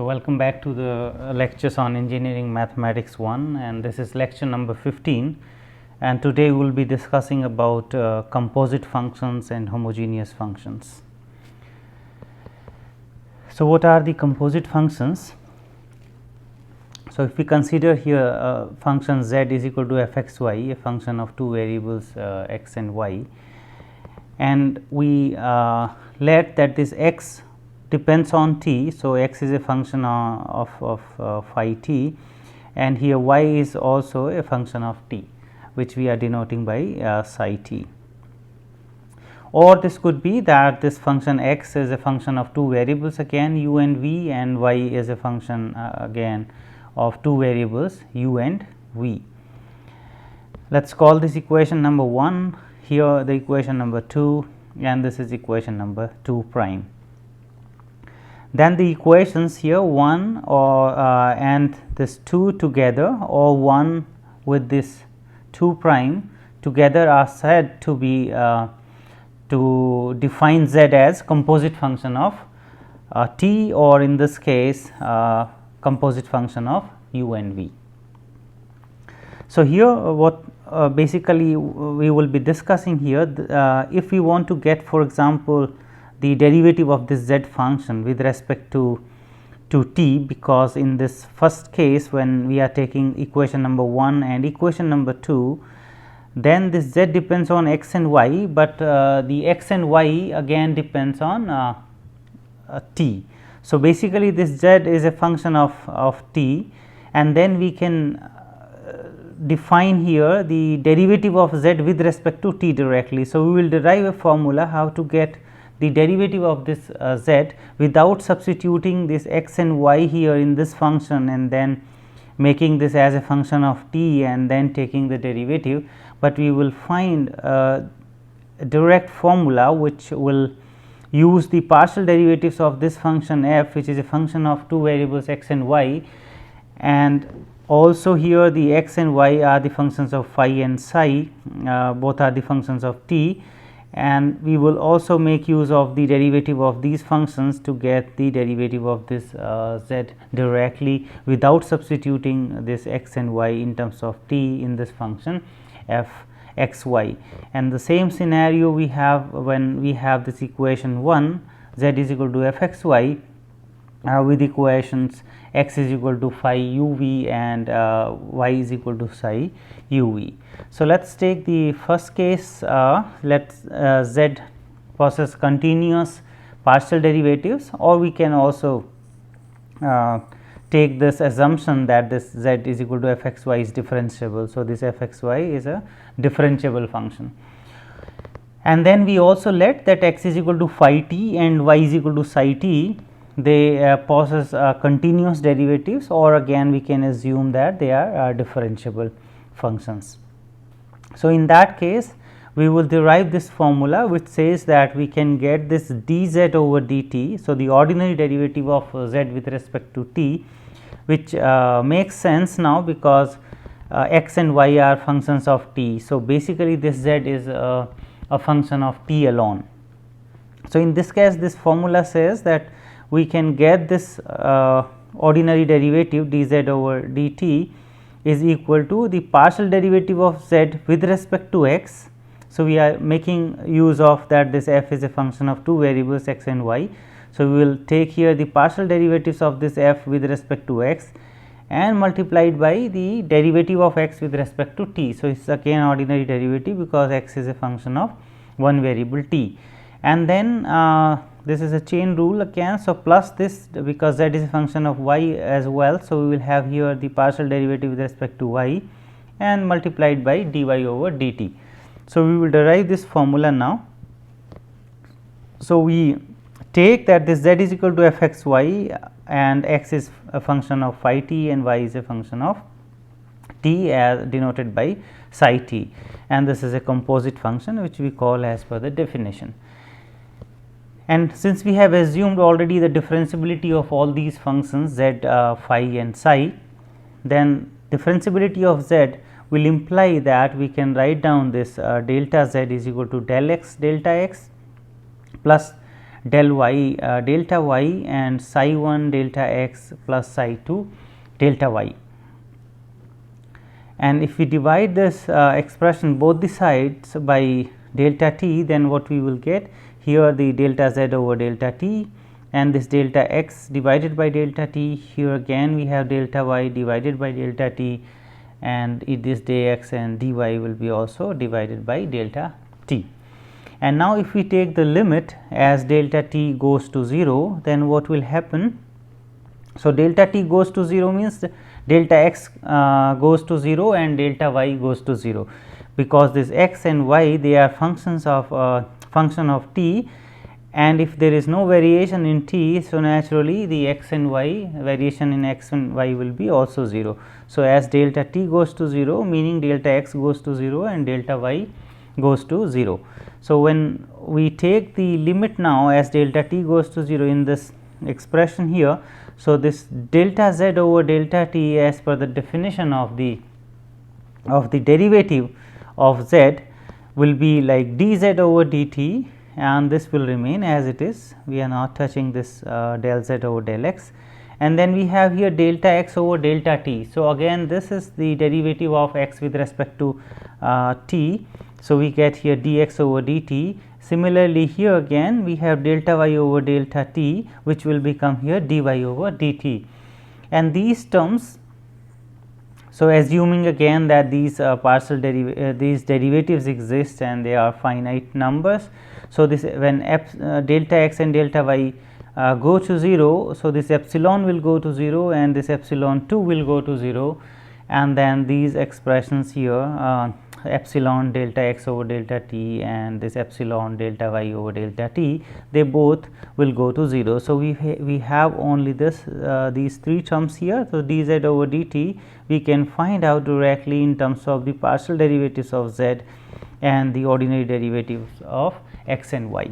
So, welcome back to the lectures on Engineering Mathematics 1, and this is lecture number 15, and today we will be discussing about composite functions and homogeneous functions. So, what are the composite functions? So, if we consider here function z is equal to f x y, a function of two variables x and y, and we let that this x depends on t. So, x is a function of phi t, and here y is also a function of t, which we are denoting by psi t. Or this could be that this function x is a function of two variables again u and v, and y is a function again of two variables u and v. Let us call this equation number 1, here the equation number 2, and this is equation number 2 prime. Then the equations here 1 or and this 2 together, or 1 with this 2 prime together, are said to be to define z as composite function of t, or in this case composite function of u and v. So, here what basically we will be discussing here, if we want to get, for example, the derivative of this z function with respect to t, because in this first case when we are taking equation number 1 and equation number 2, then this z depends on x and y, but the x and y again depends on t. So, basically this z is a function of t, and then we can define here the derivative of z with respect to t directly. So, we will derive a formula how to get the derivative of this z without substituting this x and y here in this function and then making this as a function of t and then taking the derivative, but we will find a direct formula which will use the partial derivatives of this function f, which is a function of two variables x and y, and also here the x and y are the functions of phi and psi, both are the functions of t, and we will also make use of the derivative of these functions to get the derivative of this z directly without substituting this x and y in terms of t in this function f x y. And the same scenario we have when we have this equation 1, z is equal to f x y with equations x is equal to phi u v and y is equal to psi u v. So, let us take the first case, let z possess continuous partial derivatives, or we can also take this assumption that this z is equal to f x y is differentiable. So, this f x y is a differentiable function, and then we also let that x is equal to phi t and y is equal to psi t, they possess continuous derivatives, or again we can assume that they are differentiable functions. So, in that case we will derive this formula which says that we can get this dz over dt. So, the ordinary derivative of z with respect to t, which makes sense now because x and y are functions of t. So, basically this z is a function of t alone. So, in this case this formula says that we can get this ordinary derivative dz over dt is equal to the partial derivative of z with respect to x. So, we are making use of that this f is a function of two variables x and y. So, we will take here the partial derivatives of this f with respect to x and multiplied by the derivative of x with respect to t. So, it is again ordinary derivative because x is a function of one variable t, and then this is a chain rule again. So, plus this because z is a function of y as well. So, we will have here the partial derivative with respect to y and multiplied by dy over dt. So, we will derive this formula now. So, we take that this z is equal to f x y and x is a function of phi t and y is a function of t as denoted by psi t, and this is a composite function which we call as per the definition. And since we have assumed already the differentiability of all these functions z, phi and psi, then differentiability of z will imply that we can write down this delta z is equal to del x delta x plus del y delta y and psi 1 delta x plus psi 2 delta y. And if we divide this expression both the sides by delta t, then what we will get here the delta z over delta t and this delta x divided by delta t. Here again we have delta y divided by delta t, and this dx and dy will be also divided by delta t. And now if we take the limit as delta t goes to 0, then what will happen? So, delta t goes to 0 means delta x goes to 0 and delta y goes to 0, because this x and y they are functions of function of t, and if there is no variation in t, so naturally the x and y variation in x and y will be also 0. So, as delta t goes to 0, meaning delta x goes to 0 and delta y goes to 0. So, when we take the limit now as delta t goes to 0 in this expression here, so this delta z over delta t as per the definition of the derivative of z will be like dz over dt, and this will remain as it is. We are not touching this del z over del x, and then we have here delta x over delta t. So, again this is the derivative of x with respect to t. So, we get here dx over dt. Similarly, here again we have delta y over delta t, which will become here dy over dt, and these terms. So, assuming again that these these derivatives exist and they are finite numbers. So, this when delta x and delta y go to 0, so this epsilon will go to 0 and this epsilon 2 will go to 0, and then these expressions here epsilon delta x over delta t and this epsilon delta y over delta t, they both will go to 0. So, we have only this these three terms here. So, dz over dt we can find out directly in terms of the partial derivatives of z and the ordinary derivatives of x and y.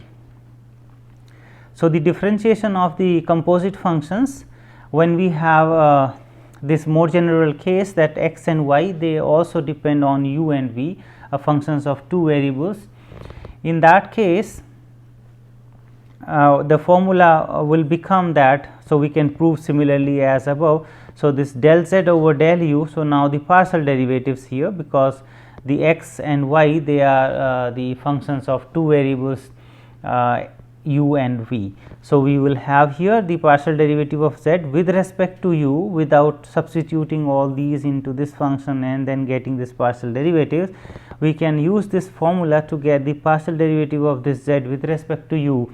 So, the differentiation of the composite functions, when we have this more general case that x and y they also depend on u and v, functions of two variables. In that case the formula will become that. So, we can prove similarly as above. So, this del z over del u. So, now the partial derivatives here, because the x and y they are the functions of two variables u and v. So, we will have here the partial derivative of z with respect to u without substituting all these into this function and then getting this partial derivatives. We can use this formula to get the partial derivative of this z with respect to u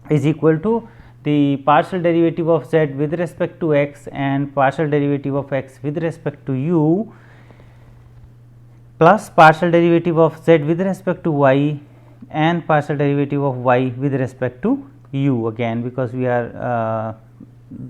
is equal to the partial derivative of z with respect to x and partial derivative of x with respect to u plus partial derivative of z with respect to y and partial derivative of y with respect to u, again because we are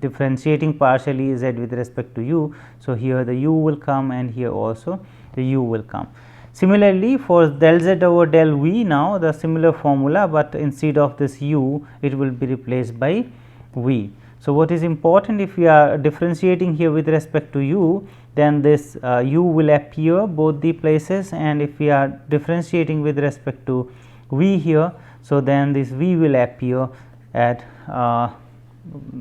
differentiating partially z with respect to u. So, here the u will come and here also the u will come. Similarly, for del z over del v, now the similar formula, but instead of this u it will be replaced by v. So, what is important, if we are differentiating here with respect to u, then this u will appear both the places, and if we are differentiating with respect to v here, so then this v will appear at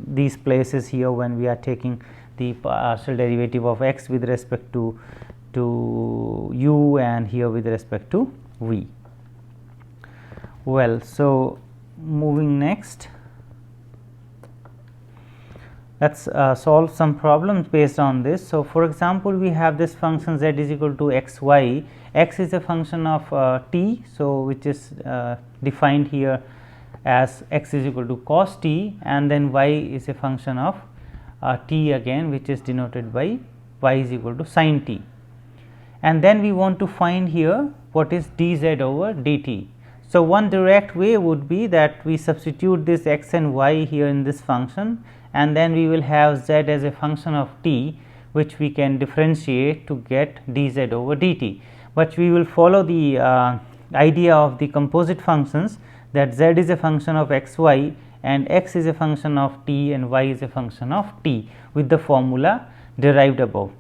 these places here when we are taking the partial derivative of x with respect to u and here with respect to v. Well, so moving next, let us solve some problems based on this. So, for example, we have this function z is equal to x y. X is a function of t, so which is defined here as x is equal to cos t, and then y is a function of t again, which is denoted by y is equal to sin t. And then we want to find here what is dz over dt. So, one direct way would be that we substitute this x and y here in this function, and then we will have z as a function of t, which we can differentiate to get dz over dt. But we will follow the idea of the composite functions, that z is a function of x y and x is a function of t and y is a function of t, with the formula derived above.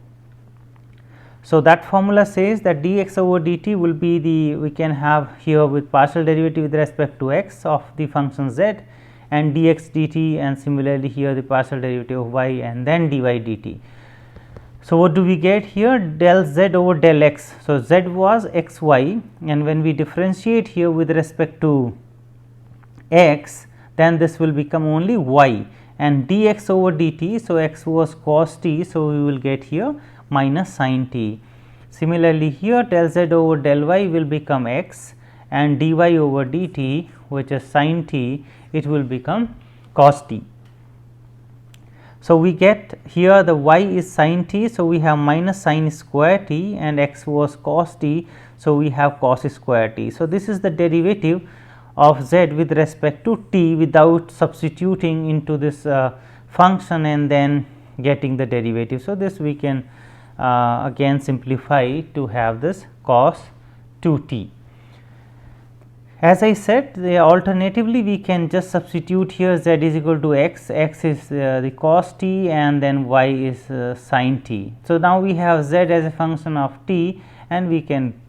So, that formula says that dx over dt will be the, we can have here with partial derivative with respect to x of the function z and dx dt, and similarly here the partial derivative of y and then dy dt. So, what do we get here? Del z over del x. So, z was x y, and when we differentiate here with respect to x, then this will become only y, and dx over dt. So, x was cos t. So, we will get here minus sin t. Similarly, here del z over del y will become x, and dy over dt, which is sin t, it will become cos t. So, we get here the y is sin t. So, we have minus sin square t, and x was cos t. So, we have cos square t. So, this is the derivative of z with respect to t without substituting into this function and then getting the derivative. So, this we can again simplify to have this cos 2t. As I said, alternatively we can just substitute here z is equal to x, x is the cos t, and then y is sin t. So, now we have z as a function of t, and we can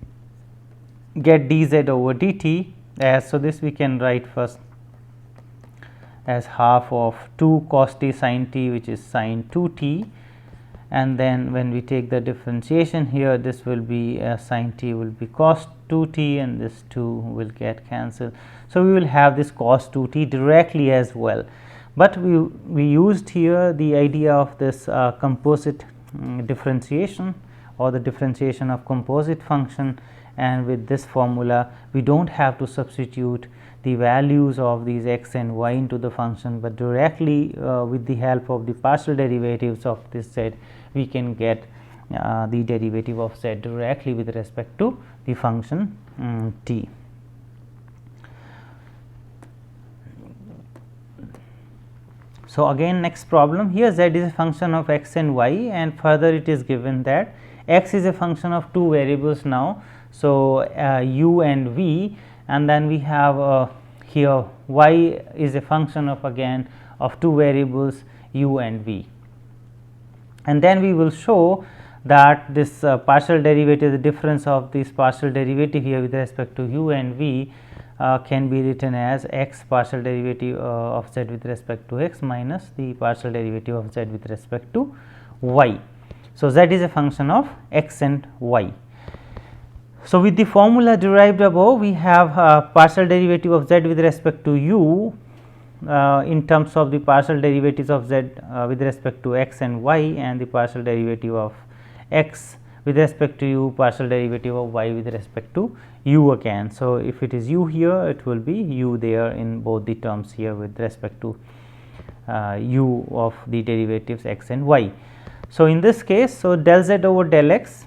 get dz over dt as, so this we can write first as half of 2 cos t sin t, which is sin 2 t, and then when we take the differentiation here, this will be sin t will be cos 2 t, and this 2 will get cancelled. So, we will have this cos 2 t directly as well, but we used here the idea of this composite differentiation, or the differentiation of composite function, and with this formula we do not have to substitute the values of these x and y into the function, but directly with the help of the partial derivatives of this z, we can get the derivative of z directly with respect to the function t. So, again next problem, here z is a function of x and y, and further it is given that x is a function of two variables now. So, u and v, and then we have here y is a function of again of two variables u and v, and then we will show that this partial derivative, the difference of this partial derivative here with respect to u and v can be written as x partial derivative of z with respect to x minus the partial derivative of z with respect to y. So, z is a function of x and y. So, with the formula derived above, we have partial derivative of z with respect to u in terms of the partial derivatives of z with respect to x and y, and the partial derivative of x with respect to u, partial derivative of y with respect to u again. So, if it is u here, it will be u there in both the terms here with respect to u of the derivatives x and y. So, in this case, so del z over del x,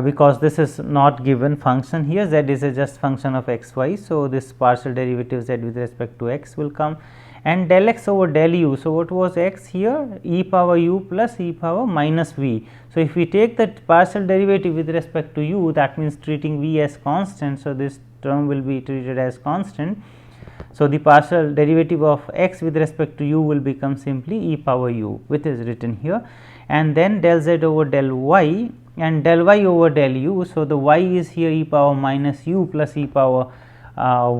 because this is not given function here, z is a just function of x y. So, this partial derivative z with respect to x will come, and del x over del u. So, what was x here? E power u plus e power minus v. So, if we take the partial derivative with respect to u, that means treating v as constant. So, this term will be treated as constant. So, the partial derivative of x with respect to u will become simply e power u, which is written here, and then del z over del y and del y over del u. So, the y is here e power minus u plus e power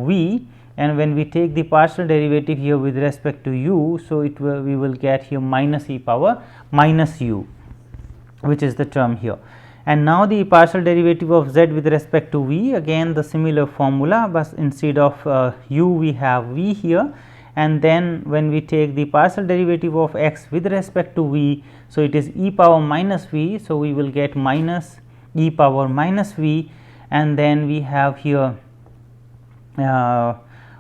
v, and when we take the partial derivative here with respect to u, so it will, we will get here minus e power minus u, which is the term here. And now the partial derivative of z with respect to v, again the similar formula, but instead of u we have v here, and then when we take the partial derivative of x with respect to v, so it is e power minus v. So, we will get minus e power minus v, and then we have here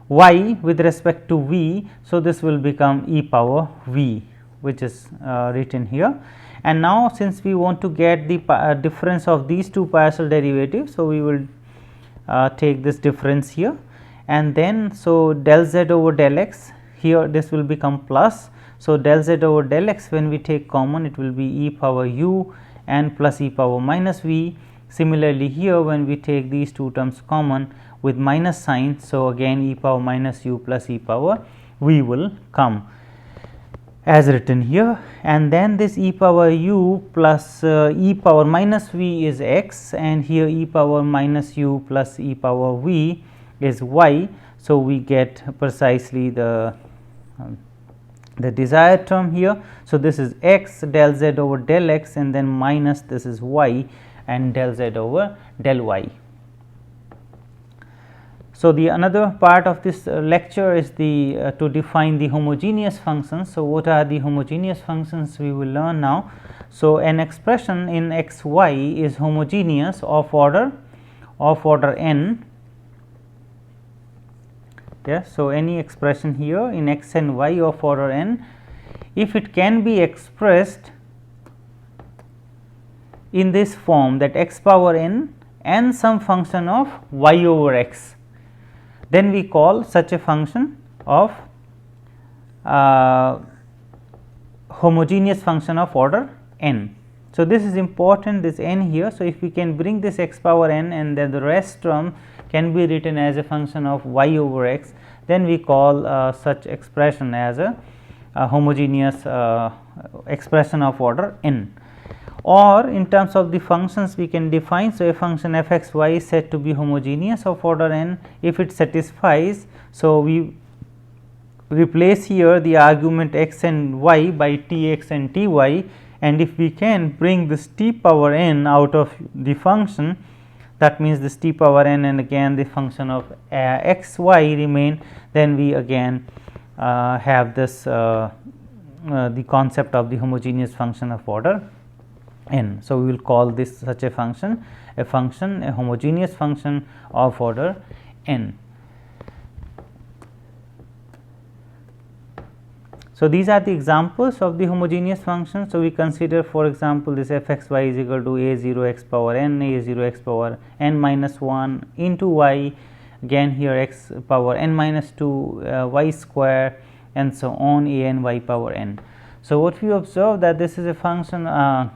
y with respect to v. So, this will become e power v, which is written here. And now, since we want to get the difference of these two partial derivatives, so we will take this difference here, and then so del z over del x, here this will become plus. So, del z over del x, when we take common, it will be e power u and plus e power minus v. Similarly, here when we take these two terms common with minus sign, so again e power minus u plus e power v will come. as written here, and then this e power u plus e power minus v is x, and here e power minus u plus e power v is y. So, we get precisely the desired term here. So, this is x del z over del x, and then minus this is y and del z over del y. So, the another part of this lecture is the to define the homogeneous functions. So, what are the homogeneous functions we will learn now. So, an expression in x y is homogeneous of order n. Yes. So, any expression here in x and y of order n, if it can be expressed in this form, that x power n and some function of y over x, then we call such a function of homogeneous function of order n. So, this is important, this n here. So, if we can bring this x power n and then the rest term can be written as a function of y over x, then we call such expression as a homogeneous expression of order n. Or in terms of the functions we can define. So, a function f x y is said to be homogeneous of order n if it satisfies. So, we replace here the argument x and y by t x and t y, and if we can bring this t power n out of the function, that means this t power n and again the function of x y remain, then we again have this the concept of the homogeneous function of order n. So, we will call this such a function a homogeneous function of order n. So, these are the examples of the homogeneous functions. So, we consider for example, this f x y is equal to a 0 x power n, a 0 x power n minus 1 into y, again here x power n minus 2 y square and so on, a n y power n. So, what we observe that this is a function,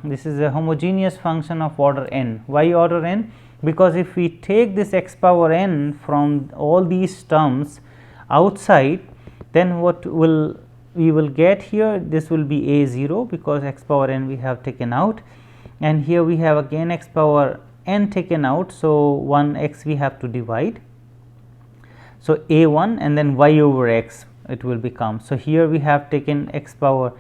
this is a homogeneous function of order n. Why order n? Because if we take this x power n from all these terms outside, then what will we will get here, this will be a 0 because x power n we have taken out, and here we have again x power n taken out. So, 1 x we have to divide. So, a 1 and then y over x it will become. So, here we have taken x power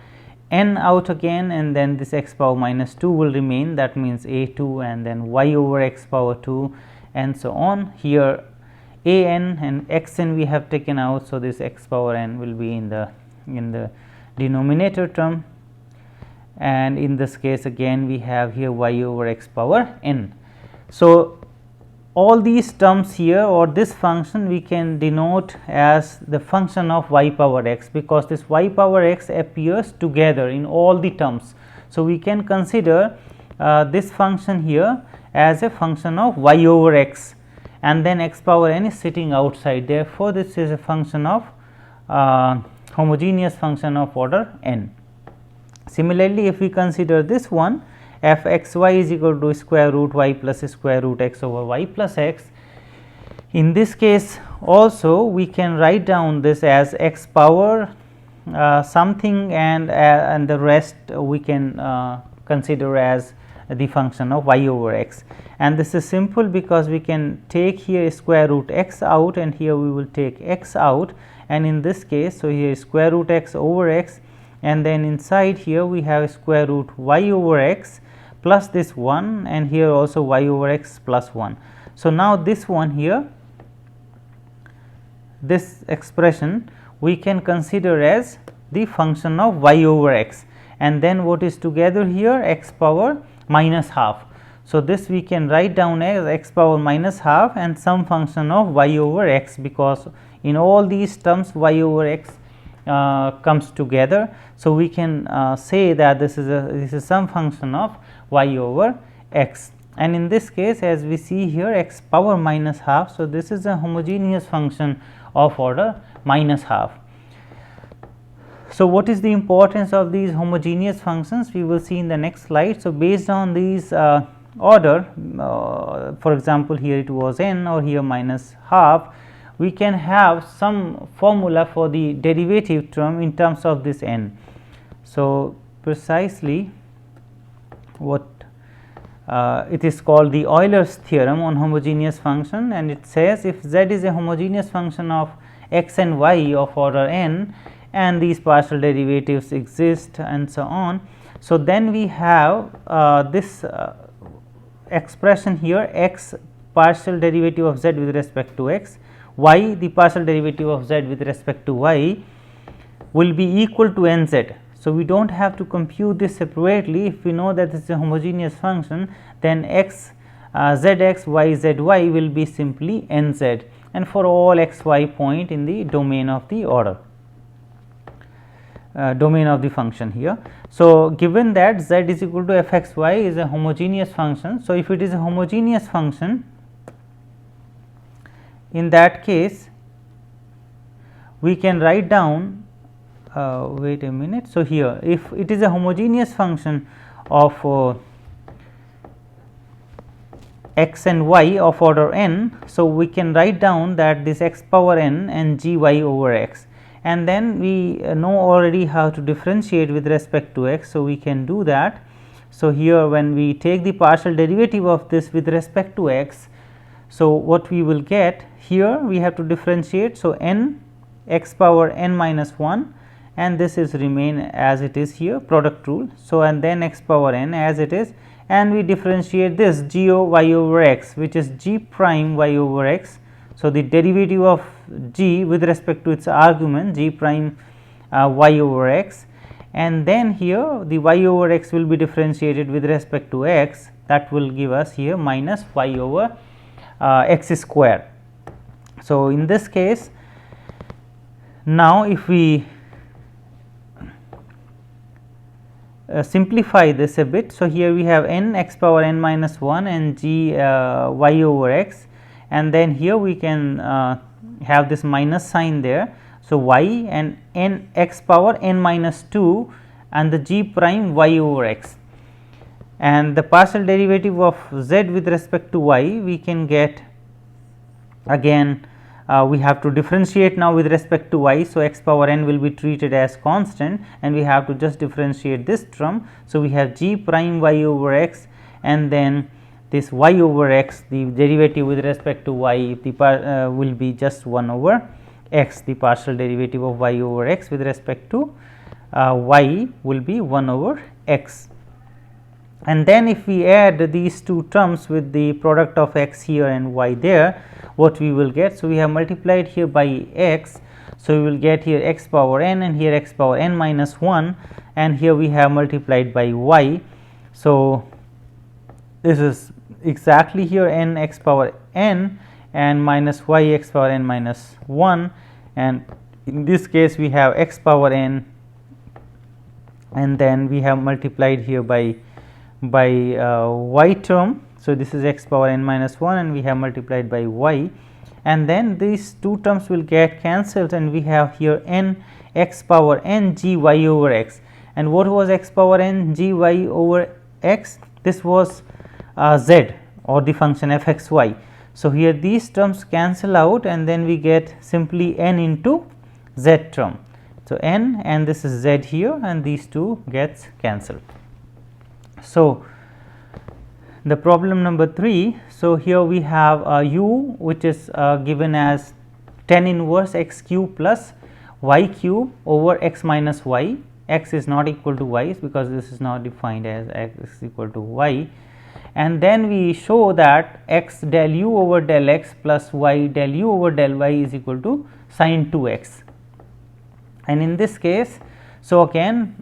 n out again, and then this x power minus 2 will remain, that means a 2 and then y over x power 2 and so on. Here a n and x n we have taken out. So, this x power n will be in the denominator term, and in this case again we have here y over x power n. So, all these terms here or this function we can denote as the function of y power x, because this y power x appears together in all the terms. So, we can consider this function here as a function of y over x, and then x power n is sitting outside. Therefore, this is a function of homogeneous function of order n. Similarly, if we consider this one, f x y is equal to square root y plus square root x over y plus x. In this case also we can write down this as x power something, and the rest we can consider as the function of y over x. And this is simple because we can take here square root x out, and here we will take x out, and in this case, so here square root x over x, and then inside here we have square root y over x plus this 1, and here also y over x plus 1. So, now this one here, this expression we can consider as the function of y over x, and then what is together here, x power minus half. So, this we can write down as x power minus half and some function of y over x, because in all these terms y over x comes together. So, we can say that this is some function of y over x, and in this case as we see here x power minus half. So, this is a homogeneous function of order minus half. So, what is the importance of these homogeneous functions? We will see in the next slide. So, based on these order, for example, here it was n or here minus half, we can have some formula for the derivative term in terms of this n. So, precisely what it is called the Euler's theorem on homogeneous function, and it says if z is a homogeneous function of x and y of order n and these partial derivatives exist and so on. So, then we have this expression here, x partial derivative of z with respect to x, y the partial derivative of z with respect to y will be equal to n z. So, we do not have to compute this separately. If we know that this is a homogeneous function, then x z x y z y will be simply n z, and for all x y point in the domain of the order domain of the function here. So, given that z is equal to f x y is a homogeneous function. So, if it is a homogeneous function, in that case we can write down wait a minute. So, here if it is a homogeneous function of x and y of order n. So, we can write down that this x power n and g y over x, and then we know already how to differentiate with respect to x. So, we can do that. So, here when we take the partial derivative of this with respect to x, so what we will get here, we have to differentiate. So, n x power n minus 1, and this is remain as it is here, product rule. So, and then x power n as it is, and we differentiate this g o y over x, which is g prime y over x. So, the derivative of g with respect to its argument g prime y over x, and then here the y over x will be differentiated with respect to x, that will give us here minus y over x square. So, in this case, now if we simplify this a bit. So, here we have n x power n minus 1 and g y over x, and then here we can have this minus sign there. So, y and n x power n minus 2 and the g prime y over x, and the partial derivative of z with respect to y we can get again. We have to differentiate now with respect to y. So, x power n will be treated as constant, and we have to just differentiate this term. So, we have g prime y over x, and then this y over x, the derivative with respect to y the will be just 1 over x, the partial derivative of y over x with respect to y will be 1 over x. And then if we add these two terms with the product of x here and y there, what we will get? So, we have multiplied here by x. So, we will get here x power n and here x power n minus 1, and here we have multiplied by y. So, this is exactly here n x power n and minus y x power n minus 1, and in this case we have x power n, and then we have multiplied here by y term. So, this is x power n minus 1 and we have multiplied by y, and then these two terms will get cancelled, and we have here n x power n g y over x. And what was x power n g y over x? This was z, or the function f x y. So, here these terms cancel out, and then we get simply n into z term. So, n and this is z here, and these two gets cancelled. So, the problem number 3. So, here we have u which is given as tan inverse x cube plus y cube over x minus y. X is not equal to y because this is not defined as x is equal to y, and then we show that x del u over del x plus y del u over del y is equal to sin 2x. And in this case, so again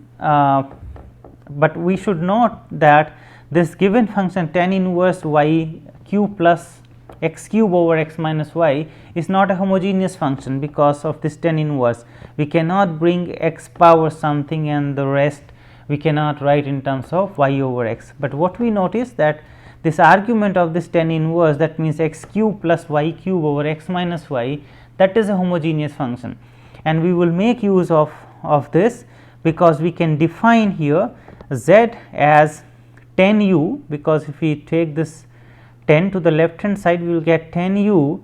but we should note that this given function tan inverse y cube plus x cube over x minus y is not a homogeneous function because of this tan inverse. We cannot bring x power something and the rest we cannot write in terms of y over x. But what we notice that this argument of this tan inverse, that means x cube plus y cube over x minus y, that is a homogeneous function, and we will make use of this because we can define here z as tan u, because if we take this 10 to the left hand side we will get tan u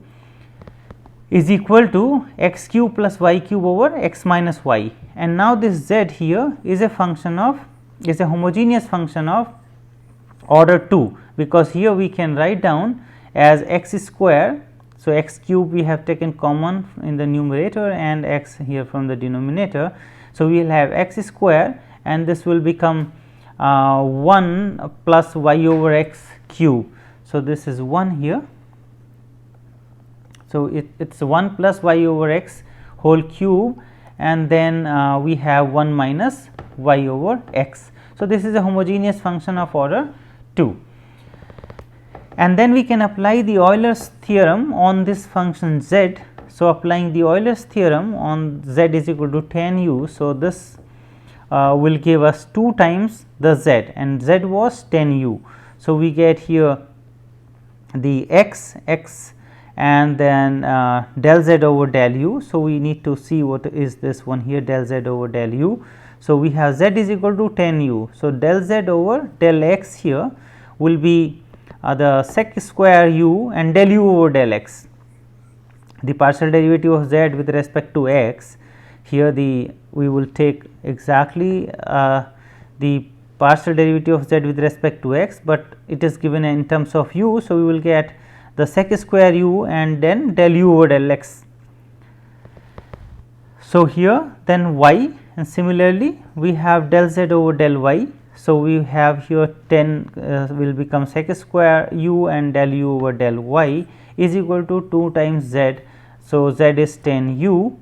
is equal to x cube plus y cube over x minus y, and now this z here is a function of, is a homogeneous function of order 2, because here we can write down as x square. So, x cube we have taken common in the numerator and x here from the denominator. So, we will have x square and this will become 1 plus y over x cube. So, this is 1 here. So, it is 1 plus y over x whole cube, and then we have 1 minus y over x. So, this is a homogeneous function of order 2. And then we can apply the Euler's theorem on this function z. So, applying the Euler's theorem on z is equal to tan u. So, this will give us 2 times the z, and z was tan u. So, we get here the x and then del z over del u. So, we need to see what is this one here, del z over del u. So, we have z is equal to tan u. So, del z over del x here will be the sec square u and del u over del x. The partial derivative of z with respect to x, here we will take exactly the partial derivative of z with respect to x, but it is given in terms of u. So, we will get the sec square u and then del u over del x. So, here then y, and similarly we have del z over del y. So, we have here 10 will become sec square u and del u over del y is equal to 2 times z. So, z is 10 u,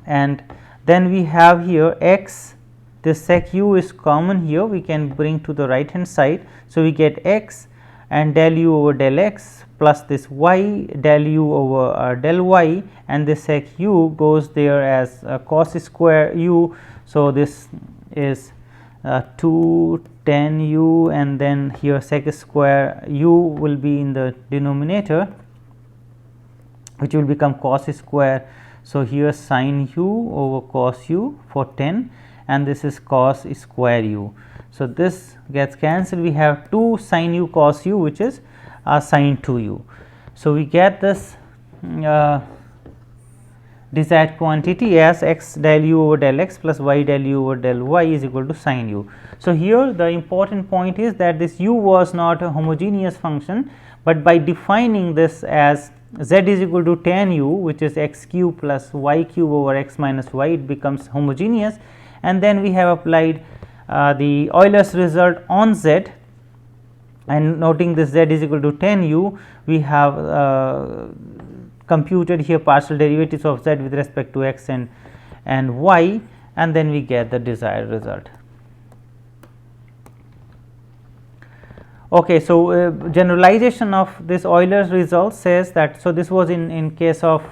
and then we have here x, this sec u is common here, we can bring to the right hand side. So, we get x and del u over del x plus this y del u over del y, and this sec u goes there as cos square u. So, this is 2 tan u, and then here sec square u will be in the denominator, which will become cos square. So, here sin u over cos u for 10, and this is cos square u. So, this gets cancelled, we have 2 sin u cos u, which is sin 2 u. So, we get this desired quantity as x del u over del x plus y del u over del y is equal to sin u. So, here the important point is that this u was not a homogeneous function, but by defining this as z is equal to tan u, which is x cube plus y cube over x minus y, it becomes homogeneous, and then we have applied the Euler's result on z, and noting this z is equal to tan u, we have computed here partial derivatives of z with respect to x and y, and then we get the desired result. Okay, so generalization of this Euler's result says that, so this was in case of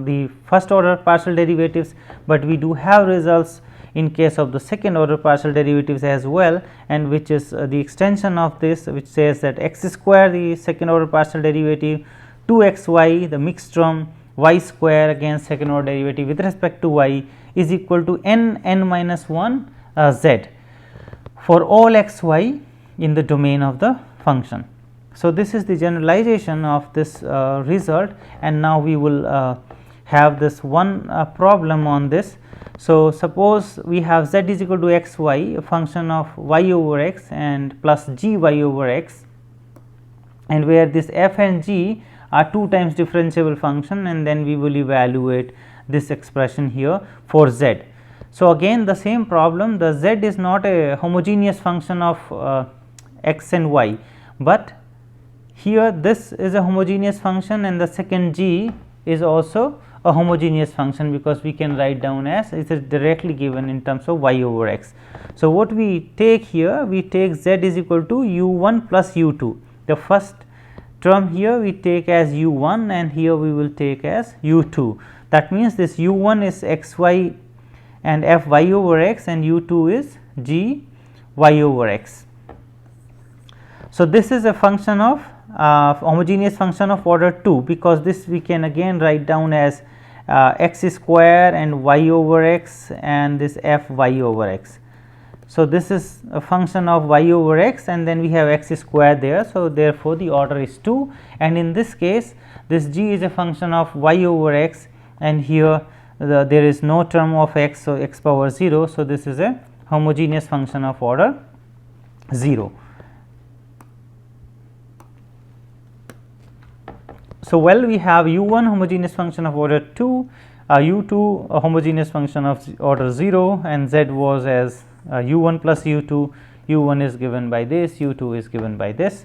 the first order partial derivatives, but we do have results in case of the second order partial derivatives as well, and which is the extension of this, which says that x square, the second order partial derivative, 2xy, the mixed term, y square again second order derivative with respect to y is equal to n minus 1 z for all xy in the domain of the function. So, this is the generalization of this result, and now we will have this one problem on this. So, suppose we have z is equal to xy, a function of y over x and plus g y over x, and where this f and g are 2 times differentiable function, and then we will evaluate this expression here for z. So, again the same problem, the z is not a homogeneous function of x and y, but here this is a homogeneous function and the second g is also a homogeneous function, because we can write down as it is directly given in terms of y over x. So, what we take here, we take z is equal to u1 plus u2, the first term here we take as u1 and here we will take as u2. That means, this u1 is xy and fy over x, and u2 is g y over x. So, this is a function of homogeneous function of order 2, because this we can again write down as x square and y over x and this f y over x. So, this is a function of y over x, and then we have x square there. So, therefore, the order is 2, and in this case this g is a function of y over x, and here there is no term of x. So, x power 0. So, this is a homogeneous function of order 0. So, well, we have u1 homogeneous function of order 2, u2 a homogeneous function of order 0, and z was as u1 plus u2, u1 is given by this, u2 is given by this.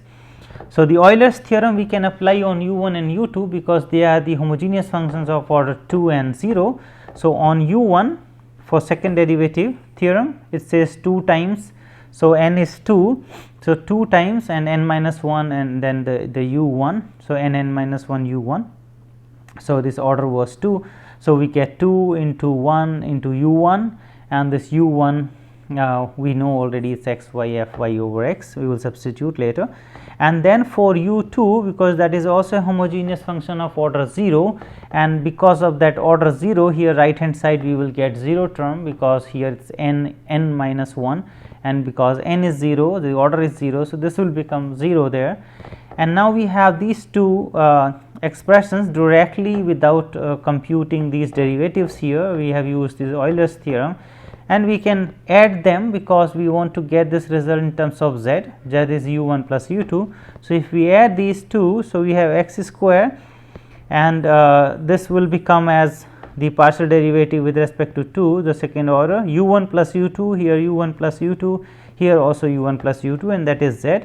So, the Euler's theorem we can apply on u1 and u2 because they are the homogeneous functions of order 2 and 0. So, on u1 for second derivative theorem it says 2 times. So, n is 2. So, 2 times and n minus 1 and then the u1. So, n minus 1 u1. So, this order was 2. So, we get 2 into 1 into u1, and this u1 we know already it's x y f y over x, we will substitute later. And then for u2, because that is also a homogeneous function of order 0, and because of that order 0 here right hand side we will get 0 term, because here it's n minus 1, and because n is 0 the order is 0. So, this will become 0 there, and now we have these two expressions directly without computing these derivatives here. We have used this Euler's theorem, and we can add them because we want to get this result in terms of z is u1 plus u2. So, if we add these two, so we have x square, and this will become as the partial derivative with respect to 2, the second order, u1 plus u2, here u1 plus u2, here also u1 plus u2, and that is z,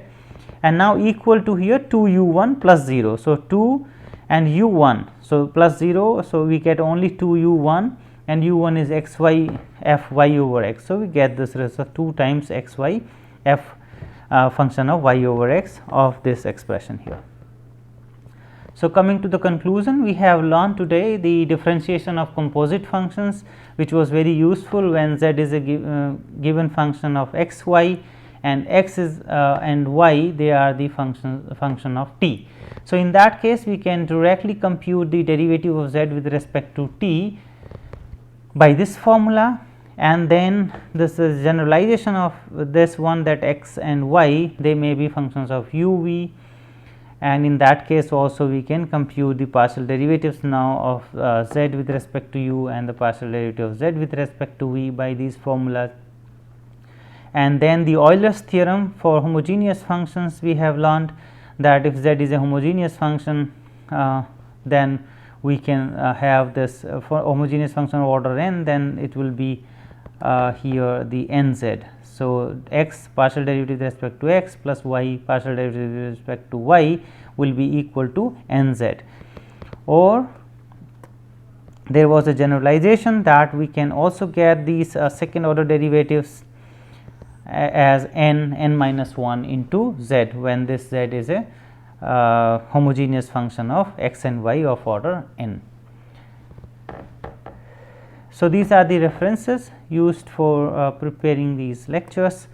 and now equal to here 2 u1 plus 0. So, 2 and u1, so plus 0, so we get only 2 u1, and u1 is x y f y over x. So, we get this result 2 times x y f function of y over x of this expression here. So, coming to the conclusion, we have learned today the differentiation of composite functions, which was very useful when z is a given function of x y, and x is and y they are the function of t. So, in that case we can directly compute the derivative of z with respect to t by this formula, and then this is generalization of this one, that x and y they may be functions of u v, and in that case also we can compute the partial derivatives now of z with respect to u and the partial derivative of z with respect to v by these formulas. And then the Euler's theorem for homogeneous functions, we have learned that if z is a homogeneous function, then we can have this for homogeneous function of order n, then it will be here the nz. So, x partial derivative with respect to x plus y partial derivative with respect to y will be equal to nz. Or there was a generalization that we can also get these second order derivatives as n minus 1 into z, when this z is a homogeneous function of x and y of order n. So, these are the references used for preparing these lectures,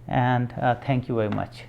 and thank you very much.